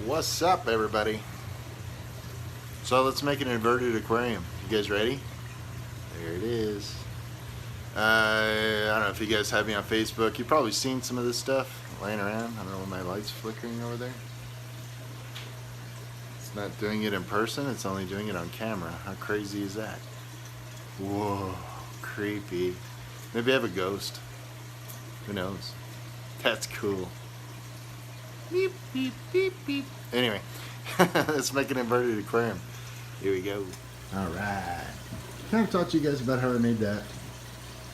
What's up, everybody? So let's make an inverted aquarium. You guys ready? There it is. I don't know if you guys have me on Facebook. You've probably seen some of this stuff laying around. I don't know why my light's flickering over there. It's not doing it in person, it's only doing it on camera. How crazy is that? Whoa, creepy. Maybe I have a ghost. Who knows? That's cool. Beep, beep, beep, beep. Anyway, let's make an inverted aquarium. Here we go. Alright. Kind of talked to you guys about how I made that.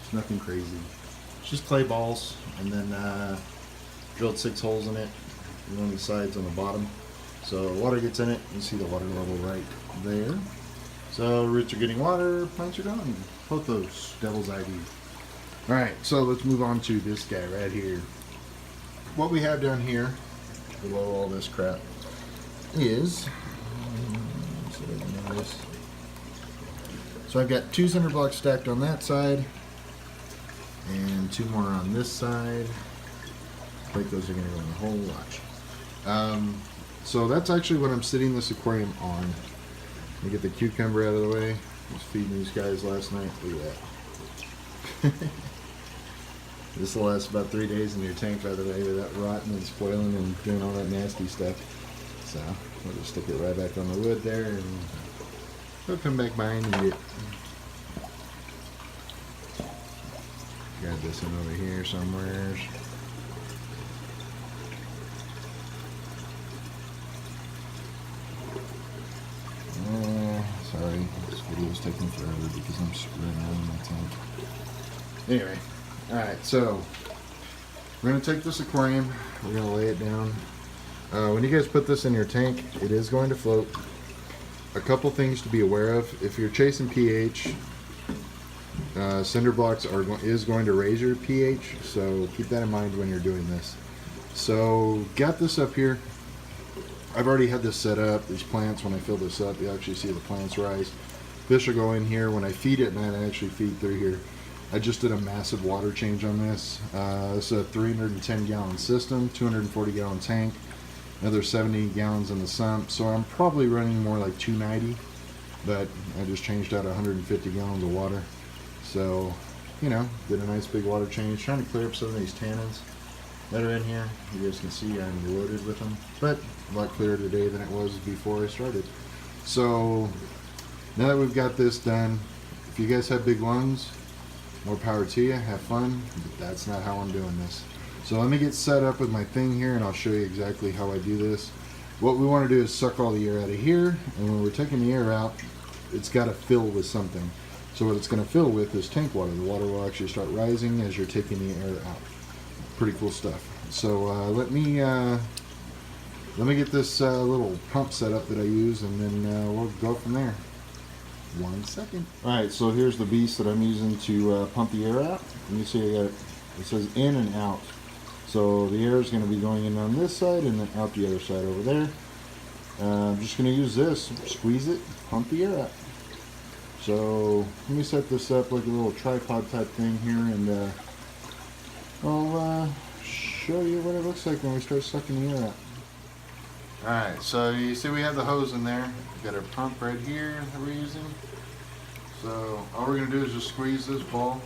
It's nothing crazy. It's just clay balls, and then drilled 6 holes in it, one on the sides, on the bottom. So water gets in it. You see the water level right there. So roots are getting water, plants are gone. Pothos, devil's ID. Alright, so let's move on to this guy right here. What we have down here, below all this crap, is, so I've got 2 cinder blocks stacked on that side, and 2 more on this side. I think those are going to go in the hole. Watch. So that's actually what I'm sitting this aquarium on. Let me get the cucumber out of the way. I was feeding these guys last night. Look at that. This will last about 3 days in your tank, by the way, without rotting and spoiling and doing all that nasty stuff. So we'll just stick it right back on the wood there, and they'll come back by and eat it. Got this one over here somewhere. Sorry, this video is taking forever because I'm spreading out in my tank. Anyway. Alright, so we're going to take this aquarium, we're going to lay it down. When you guys put this in your tank, it is going to float. A couple things to be aware of. If you're chasing pH, cinder blocks is going to raise your pH, so keep that in mind when you're doing this. So got this up here. I've already had this set up. These plants, when I fill this up, you actually see the plants rise. Fish will go in here. When I feed at night, I actually feed through here. I just did a massive water change on this. This is a 310 gallon system, 240 gallon tank, another 70 gallons in the sump. So I'm probably running more like 290, but I just changed out 150 gallons of water. So, you know, did a nice big water change, trying to clear up some of these tannins that are in here. You guys can see I'm loaded with them, but a lot clearer today than it was before I started. So now that we've got this done, if you guys have big lungs, more power to you, have fun, but that's not how I'm doing this. So let me get set up with my thing here, and I'll show you exactly how I do this. What we want to do is suck all the air out of here, and when we're taking the air out, it's got to fill with something. So what it's going to fill with is tank water. The water will actually start rising as you're taking the air out. Pretty cool stuff. So let me get this little pump set up that I use, and then we'll go from there. 1 second. Alright, so here's the beast that I'm using to pump the air out. And you see I got it says in and out. So the air is going to be going in on this side and then out the other side over there. I'm just going to use this, squeeze it, pump the air out. So let me set this up like a little tripod type thing here, and I'll show you what it looks like when we start sucking the air out. Alright, so you see we have the hose in there. We've got our pump right here that we're using. So all we're going to do is just squeeze this ball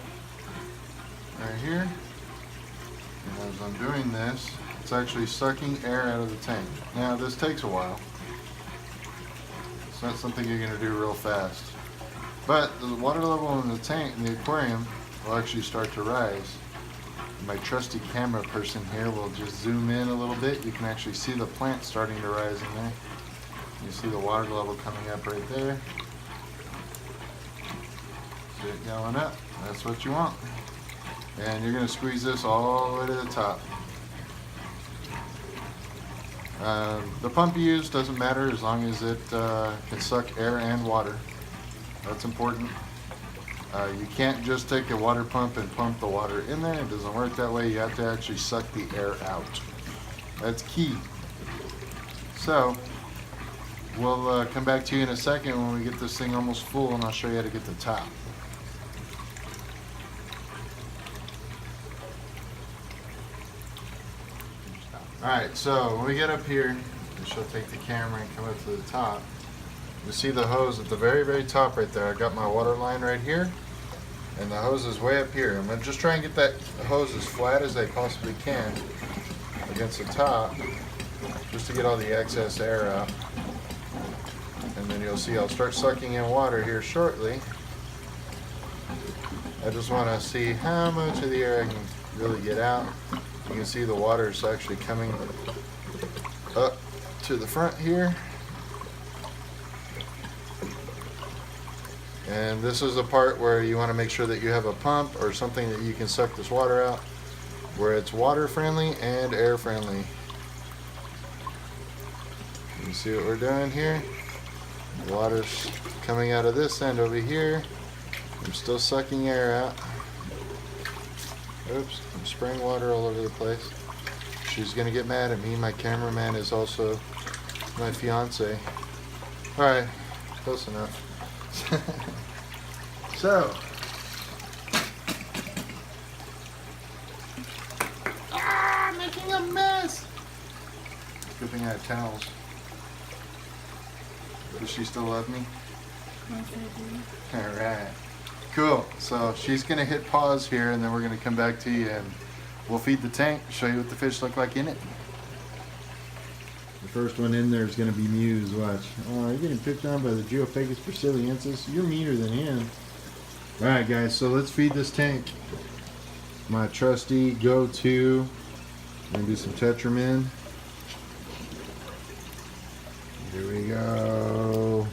right here. And as I'm doing this, it's actually sucking air out of the tank. Now this takes a while. It's not something you're going to do real fast. But the water level in the tank, in the aquarium, will actually start to rise. My trusty camera person here will just zoom in a little bit. You can actually see the plant starting to rise in there. You see the water level coming up right there. See it going up. That's what you want. And you're going to squeeze this all the way to the top. The pump you use doesn't matter as long as it can suck air and water. That's important. You can't just take a water pump and pump the water in there. It doesn't work that way. You have to actually suck the air out. That's key. So we'll come back to you in a second when we get this thing almost full, and I'll show you how to get the top. Alright, so when we get up here, And she'll take the camera and come up to the top. You see the hose at the very, very top right there. I got my water line right here, and the hose is way up here. I'm going to just try and get that hose as flat as I possibly can against the top, just to get all the excess air out. And then you'll see I'll start sucking in water here shortly. I just want to see how much of the air I can really get out. You can see the water is actually coming up to the front here. And this is the part where you want to make sure that you have a pump or something that you can suck this water out, where it's water friendly and air friendly. You see what we're doing here? The water's coming out of this end over here. I'm still sucking air out. Oops, I'm spraying water all over the place. She's gonna get mad at me. My cameraman is also my fiance. Alright, close enough. So, making a mess. Good thing I have towels. Does she still love me? Yes, I do. Alright. Cool. So she's going to hit pause here, and then we're going to come back to you and we'll feed the tank, show you what the fish look like in it. The first one in there is going to be Muse. Watch. Oh, you're getting picked on by the Geophagus brasiliensis. You're meaner than him. Alright guys, so let's feed this tank. My trusty go-to. I'm going to do some Tetramin. Here we go.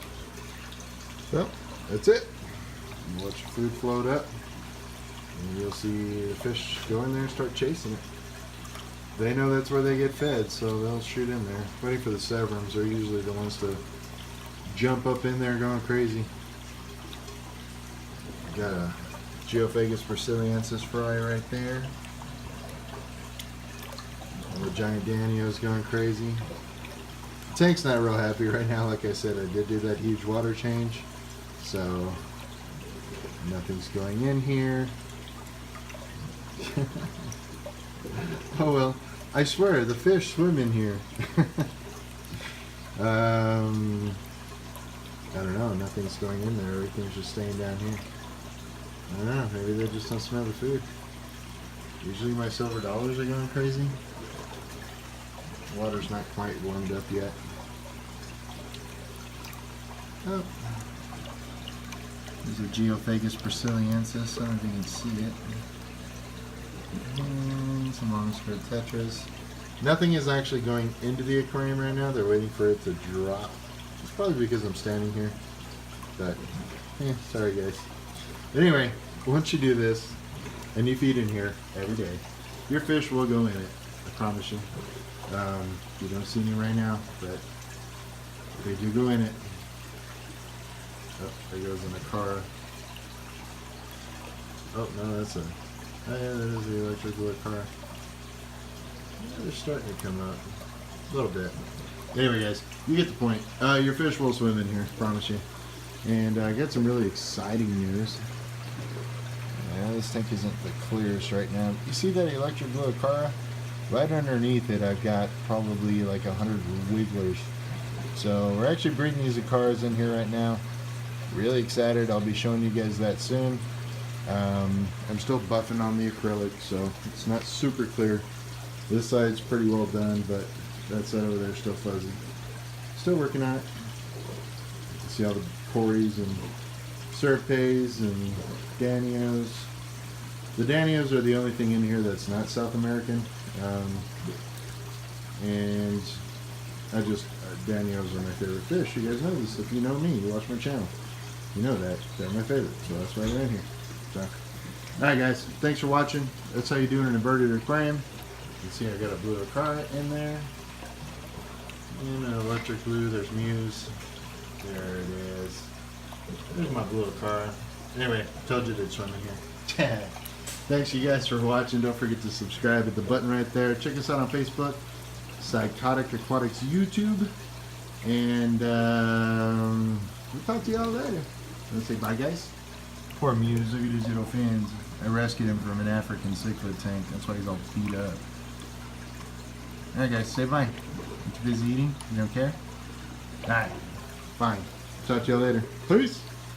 So, that's it. You let your food float up, and you'll see the fish go in there and start chasing it. They know that's where they get fed, so they'll shoot in there. Waiting for the Severums. They're usually the ones to jump up in there going crazy. Got a Geophagus brasiliensis fry right there. And the giant Danio's going crazy. The tank's not real happy right now. Like I said, I did do that huge water change, so nothing's going in here. Oh well, I swear the fish swim in here. I don't know, nothing's going in there. Everything's just staying down here. I don't know, maybe they just don't smell the food. Usually my silver dollars are going crazy. Water's not quite warmed up yet. Oh. There's a Geophagus brasiliensis. I don't know if you can see it. And some long-skirt tetras. Nothing is actually going into the aquarium right now. They're waiting for it to drop. It's probably because I'm standing here. But, sorry guys. Anyway, once you do this, and you feed in here every day, your fish will go in it. I promise you. You don't see any right now, but they do go in it. Oh, there goes an Aquarium. Oh, no, that's a... Oh, yeah, that is the electric blue Aquarium. Yeah, they're starting to come up. A little bit. Anyway, guys, you get the point. Your fish will swim in here, promise you. And I got some really exciting news. Yeah, this tank isn't the clearest right now. You see that electric blue Aquarium? Right underneath it, I've got probably like 100 wigglers. So we're actually breeding these Aquariums in here right now. Really excited. I'll be showing you guys that soon. I'm still buffing on the acrylic, so it's not super clear. This side's pretty well done, but that side over there is still fuzzy. Still working on it. You can see all the Cories and Serpes and Danios. The Danios are the only thing in here that's not South American. And Danios are my favorite fish. You guys know this. If you know me, you watch my channel, you know that they're my favorite. So that's why they're in here. So, alright guys, thanks for watching. That's how you do in an inverted aquarium. You can see I got a blue Aquarium in there. And an electric blue. There's Muse. There it is. There's my blue Aquarium. Anyway, told you they'd swim in here. Thanks you guys for watching. Don't forget to subscribe at the button right there. Check us out on Facebook, Psychotic Aquatics YouTube, and we'll talk to y'all later. Let's say bye guys. Poor Muse, look at his little fins. I rescued him from an African 6-foot tank. That's why he's all beat up. Alright guys, say bye. You too busy eating? You don't care? Alright. Fine. Talk to you later. Peace.